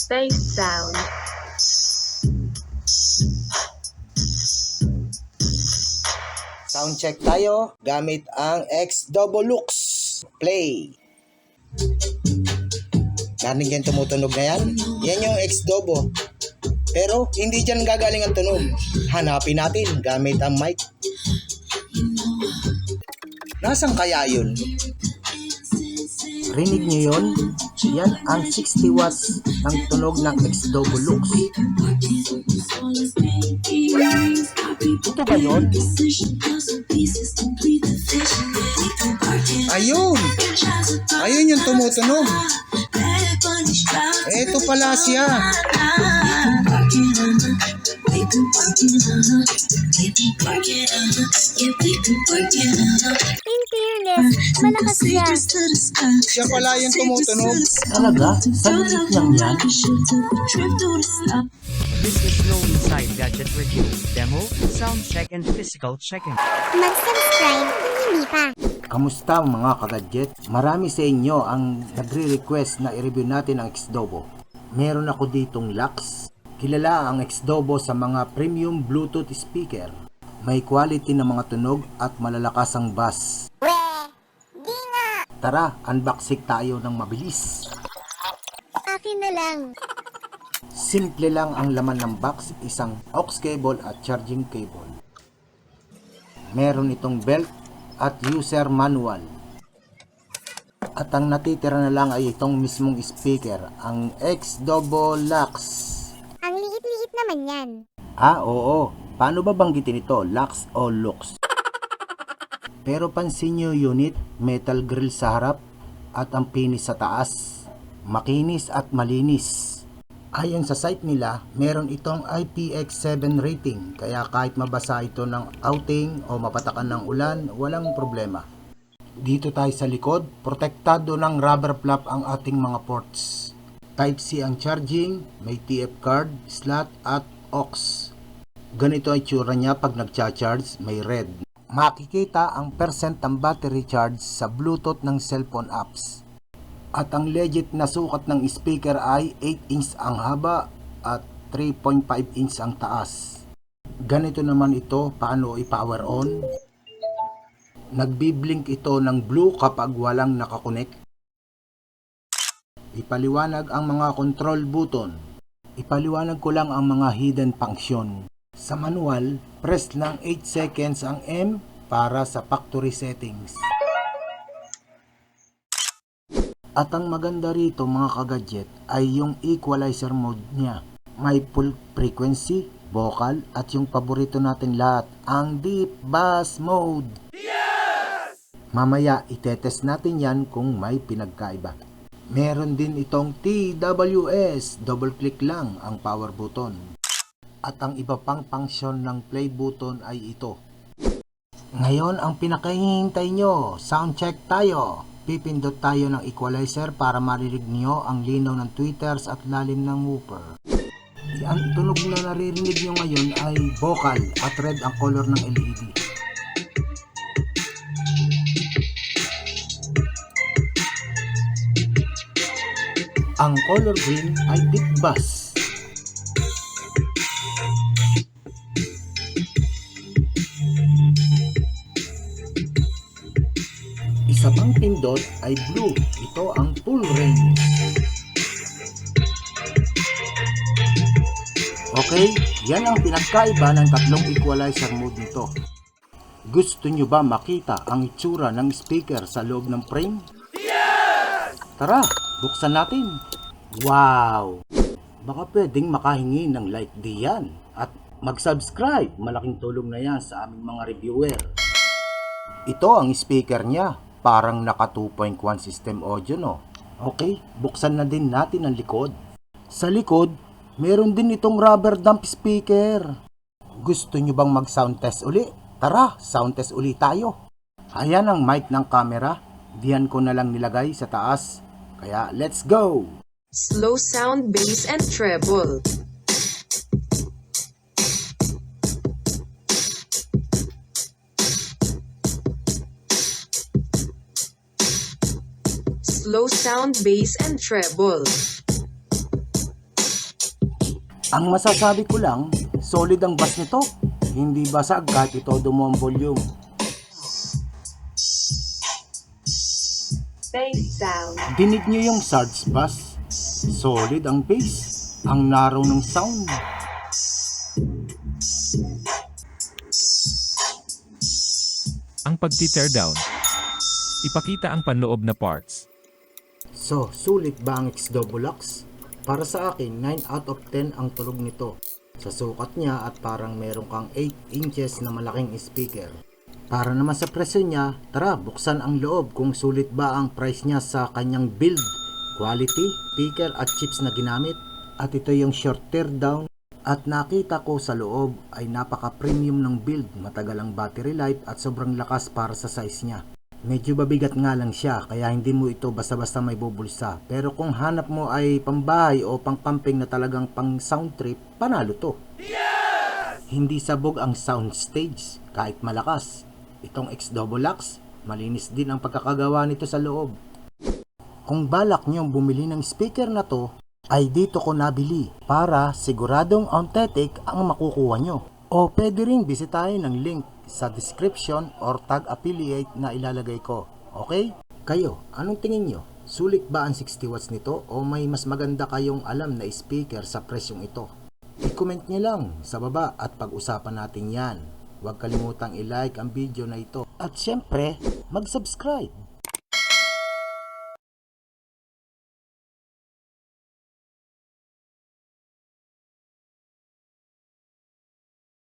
Bass sound. Sound check tayo gamit ang X-Double-Lux. Play. Narinig yan tumutunog na yan? Yan yung X-Double. Pero hindi dyan gagaling ang tunog. Hanapin natin gamit ang mic. Nasaan kaya yun? Rinig nyo yun? Yan ang 60 watts ng tunog ng X-Double-Lux. Ito ba yun? Ayun! Ayun yung tumutunog. Ito pala siya. In fairness, malakas siya. Siya pala yung tumutunog. Talaga? Sa liit niyang yan? This is Slow Inside Gadget Review. Demo, sound check and physical checking. Mag-subscribe kung hindi pa. Kamusta mga kagadget? Marami sa inyo ang nagre-request na i-review natin ang X-Double. Meron ako ditong Lux. Kilala ang X-Double sa mga premium Bluetooth speaker. May quality na mga tunog at malalakas ang bass. Di nga. Tara, unboxing tayo ng mabilis. Akin na lang. Simple lang ang laman ng box, isang aux cable at charging cable. Meron itong belt at user manual. At ang natitira na lang ay itong mismong speaker, ang X-Double-Lux. Ang liit-liit naman yan. Oo. Paano ba banggitin ito? Lux o Lux? Pero pansin nyo unit, metal grill sa harap at ang pinis sa taas. Makinis at malinis. Ayon sa site nila, meron itong IPX7 rating, kaya kahit mabasa ito ng outing o mapatakan ng ulan, walang problema. Dito tayo sa likod, protektado ng rubber flap ang ating mga ports. Type-C ang charging, may TF card, slot at aux. Ganito ay tsura niya pag nagcha-charge, may red. Makikita ang percent ng battery charge sa Bluetooth ng cellphone apps. At ang legit na sukat ng speaker ay 8 inch ang haba at 3.5 inch ang taas. Ganito naman ito paano i-power on. Nagbiblink ito ng blue kapag walang nakakonek. Ipaliwanag ang mga control button. Ipaliwanag ko lang ang mga hidden function. Sa manual, press lang 8 seconds ang M para sa factory settings. At ang maganda rito mga kagadget ay yung equalizer mode niya. May full frequency, vocal at yung paborito natin lahat, ang deep bass mode. Yes! Mamaya itetest natin yan kung may pinagkaiba. Meron din itong TWS, double click lang ang power button. At ang iba pang function ng play button ay ito. Ngayon ang pinakahihintay nyo, sound check tayo. Pipindot tayo ng equalizer para marinig nyo ang linaw ng tweeters at lalim ng woofer. Ang tunog na naririnig nyo ngayon ay vocal at red ang color ng LED. Ang color green ay deep bass. Isa pang pindot ay blue. Ito ang full range. Okay, yan ang pinagkaiba ng tatlong equalizer mode nito. Gusto nyo ba makita ang itsura ng speaker sa loob ng frame? Yes! Tara, buksan natin. Wow! Baka pwedeng makahingi ng like diyan at mag-subscribe. Malaking tulong na yan sa aming mga reviewer. Ito ang speaker niya. Parang naka 2.1 system audio no. Okay, buksan na din natin ang likod. Sa likod, meron din itong rubber dump speaker. Gusto nyo bang mag sound test uli? Tara, sound test uli tayo. Ayan ang mic ng camera. Diyan ko na lang nilagay sa taas. Kaya let's go! Slow sound, bass and treble. slow sound bass and treble. Ang masasabi ko lang, solid ang bass nito. Hindi basag kahit itodo mo ang volume. Bass sound. Dinig niyo yung Sarge bass. Solid ang bass. Ang narrow ng sound. Ang pagti-tear down. Ipakita ang panloob na parts. So, sulit ba ang X-Double-Lux? Para sa akin, 9 out of 10 ang tunog nito. Sa sukat niya at parang meron kang 8 inches na malaking speaker. Para naman sa presyo niya, tara buksan ang loob kung sulit ba ang price niya sa kanyang build, quality, speaker at chips na ginamit. At ito yung short tear down. At nakita ko sa loob ay napaka-premium ng build, matagal ang battery life at sobrang lakas para sa size niya. Medyo babigat nga lang siya kaya hindi mo ito basta-basta may bubulsa. Pero kung hanap mo ay pambahay o pang-camping na talagang pang sound trip, panalo to. Hindi sabog ang sound stage kahit malakas. Itong X-Double-Lux, malinis din ang pagkakagawa nito sa loob. Kung balak nyo bumili ng speaker na to, ay dito ko nabili para siguradong authentic ang makukuha nyo. O pwede rin bisitahin ang link sa description or tag affiliate na ilalagay ko. Okay? Kayo, anong tingin nyo? Sulit ba ang 60 watts nito o may mas maganda kayong alam na speaker sa presyong ito? I-comment nyo lang sa baba at pag-usapan natin yan. Huwag kalimutang i-like ang video na ito. At syempre, mag-subscribe.